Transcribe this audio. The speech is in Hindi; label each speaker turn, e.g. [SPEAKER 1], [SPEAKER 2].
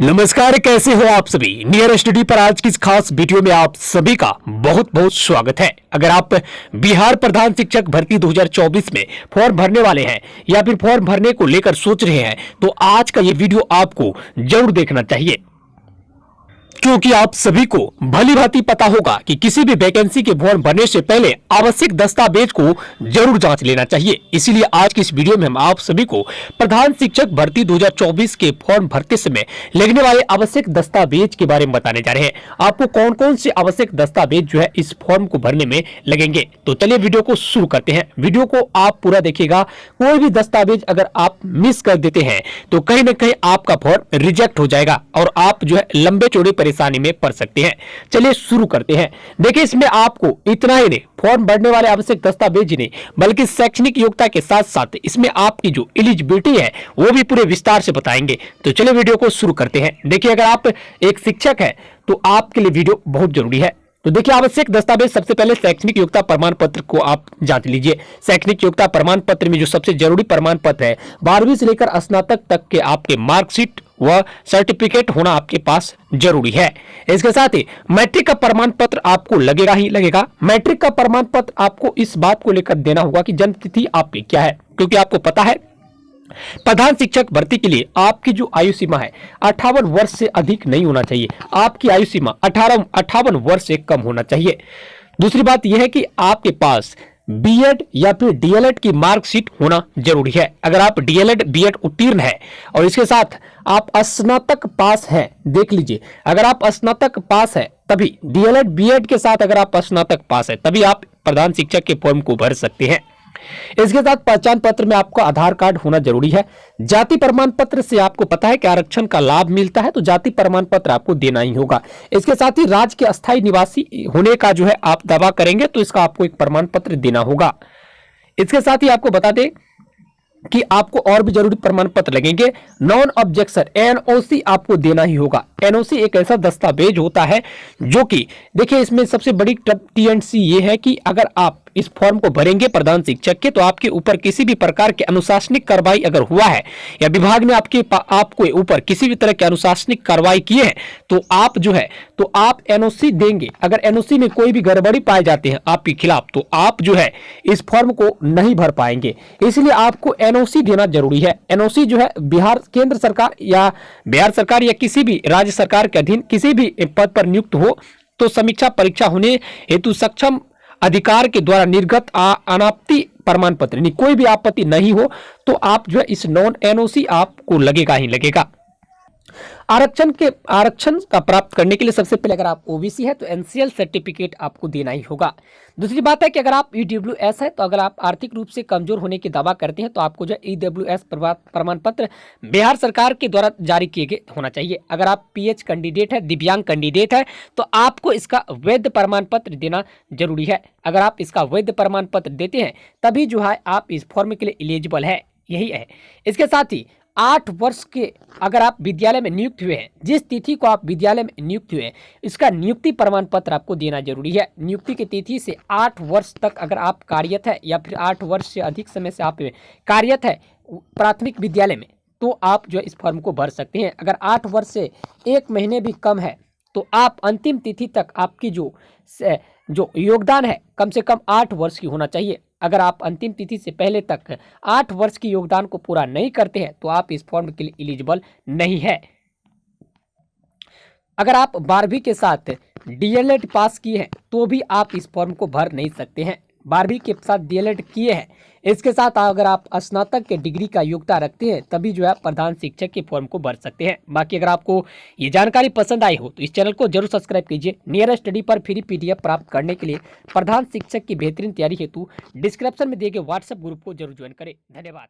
[SPEAKER 1] नमस्कार, कैसे हो आप सभी। नियर स्टडी पर आज की इस खास वीडियो में आप सभी का बहुत बहुत स्वागत है। अगर आप बिहार प्रधान शिक्षक भर्ती 2024 में फॉर्म भरने वाले हैं या फिर फॉर्म भरने को लेकर सोच रहे हैं तो आज का ये वीडियो आपको जरूर देखना चाहिए, क्योंकि आप सभी को भली भांति पता होगा कि किसी भी वैकेंसी के फॉर्म भरने से पहले आवश्यक दस्तावेज को जरूर जांच लेना चाहिए। इसीलिए आज की इस वीडियो में हम आप सभी को प्रधान शिक्षक भर्ती 2024 के फॉर्म भरते समय लगने वाले आवश्यक दस्तावेज के बारे में बताने जा रहे हैं। आपको कौन कौन से आवश्यक दस्तावेज जो है इस फॉर्म को भरने में लगेंगे। तो चलिए वीडियो को शुरू करते हैं। वीडियो को आप पूरा देखिएगा। कोई भी दस्तावेज अगर आप मिस कर देते हैं तो कहीं ना कहीं आपका फॉर्म रिजेक्ट हो जाएगा और आप जो है लंबे चौड़े परेशानी में पड़ सकते हैं। चलिए शुरू करते हैं। देखिए, इसमें आपको इतना ही नहीं, फॉर्म भरने वाले आवश्यक दस्तावेज ही नहीं बल्कि शैक्षणिक योग्यता के साथ साथ इसमें आपकी जो एलिजिबिलिटी है वो भी पूरे विस्तार से बताएंगे। तो चलिए वीडियो को शुरू करते हैं। देखिए, अगर आप एक शिक्षक है तो आपके लिए वीडियो बहुत जरूरी है। तो देखिए, आवश्यक दस्तावेज सबसे पहले शैक्षणिक योग्यता प्रमाण पत्र को आप जांच लीजिए। शैक्षणिक योग्यता प्रमाण पत्र में जो सबसे जरूरी प्रमाण पत्र है 12वीं से लेकर स्नातक तक के आपके मार्कशीट व सर्टिफिकेट होना आपके पास जरूरी है। इसके साथ ही मैट्रिक का प्रमाण पत्र आपको लगेगा ही लगेगा। मैट्रिक का प्रमाण पत्र आपको इस बात को लेकर देना होगा कि जन्म तिथि आपकी क्या है, क्योंकि आपको पता है प्रधान शिक्षक भर्ती के लिए आपकी जो आयु सीमा है 58 वर्ष से अधिक नहीं होना चाहिए। आपकी आयु सीमा 58 वर्ष से कम होना चाहिए। दूसरी बात यह है कि आपके पास बीएड या फिर डीएलएड की मार्कशीट होना जरूरी है। अगर आप डीएलएड बीएड उत्तीर्ण है और इसके साथ आप स्नातक पास हैं, देख लीजिए, अगर आप स्नातक पास है तभी डीएलएड बीएड के साथ अगर आप स्नातक पास है तभी आप प्रधान शिक्षक के फॉर्म को भर सकते हैं। इसके साथ पहचान पत्र में आपका आधार कार्ड होना जरूरी है। जाति प्रमाण पत्र से आपको पता है कि आरक्षण का लाभ मिलता है तो जाति प्रमाण पत्र आपको देना ही होगा। इसके साथ ही राज्य के अस्थायी निवासी होने का जो है आप दावा करेंगे तो इसका आपको एक प्रमाण पत्र देना होगा। इसके साथ ही आपको बता दें कि आपको और भी जरूरी प्रमाण पत्र लगेंगे। नॉन ऑब्जेक्शन एनओसी आपको देना ही होगा। एनओसी एक ऐसा दस्तावेज होता है जो कि देखिए, इसमें सबसे बड़ी टीएनसी ये है कि अगर आप इस फॉर्म को भरेंगे प्रधान शिक्षक के तो आपके ऊपर किसी भी प्रकार की अनुशासनिक कार्रवाई अगर हुआ है या विभाग ने आपको ऊपर किसी भी तरह की अनुशासनिक कार्रवाई की है तो आप जो है तो आप एनओसी देंगे। अगर एनओसी में कोई भी गड़बड़ी पाए जाते हैं आपके खिलाफ तो आप जो है इस फॉर्म को नहीं भर पाएंगे। इसलिए आपको एनओसी देना जरूरी है। एनओसी जो है केंद्र सरकार या किसी भी राज्य सरकार के अधीन किसी भी पद पर नियुक्त हो तो समीक्षा परीक्षा होने हेतु सक्षम अधिकार के द्वारा निर्गत अनापत्ति प्रमाण पत्र, नहीं कोई भी आपत्ति नहीं हो तो आप जो है इस नॉन एनओसी आपको लगेगा ही लगेगा। आरक्षण का प्राप्त करने के लिए सबसे पहले अगर आप ओबीसी है तो एनसीएल सर्टिफिकेट आपको देना ही होगा। दूसरी बात है कि अगर आप ईडब्ल्यूएस है तो अगर आप आर्थिक रूप से कमजोर होने की दावा करते हैं तो आपको जो ईडब्ल्यूएस प्रमाण पत्र बिहार सरकार के द्वारा जारी किए गए होना चाहिए। अगर आप पीएच कैंडिडेट है, दिव्यांग कैंडिडेट है तो आपको इसका वैध प्रमाण पत्र देना जरूरी है। अगर आप इसका वैध प्रमाण पत्र देते हैं तभी जो है आप इस फॉर्म के लिए एलिजिबल है, यही है। इसके साथ ही 8 वर्ष के अगर आप विद्यालय में नियुक्त हुए हैं, जिस तिथि को आप विद्यालय में नियुक्त हुए हैं इसका नियुक्ति प्रमाण पत्र आपको देना जरूरी है। नियुक्ति की तिथि से 8 वर्ष तक अगर आप कार्यरत है या फिर 8 वर्ष से अधिक समय से आप कार्यरत है प्राथमिक विद्यालय में तो आप जो इस फॉर्म को भर सकते हैं। अगर 8 वर्ष से 1 महीने भी कम है तो आप अंतिम तिथि तक आपकी जो योगदान है कम से कम 8 वर्ष की होना चाहिए। अगर आप अंतिम तिथि से पहले तक 8 वर्ष की योगदान को पूरा नहीं करते हैं तो आप इस फॉर्म के लिए एलिजिबल नहीं है। अगर आप 12वीं के साथ डीएलएड पास किए हैं तो भी आप इस फॉर्म को भर नहीं सकते हैं। 12वीं के साथ डीएलएड किए हैं, इसके साथ अगर आप स्नातक के डिग्री का योग्यता रखते हैं तभी जो है प्रधान शिक्षक के फॉर्म को भर सकते हैं। बाकी अगर आपको ये जानकारी पसंद आई हो तो इस चैनल को जरूर सब्सक्राइब कीजिए। नियर स्टडी पर फ्री पीडीएफ प्राप्त करने के लिए प्रधान शिक्षक की बेहतरीन तैयारी हेतु डिस्क्रिप्शन में दिए गए व्हाट्सएप ग्रुप को जरूर ज्वाइन करें। धन्यवाद।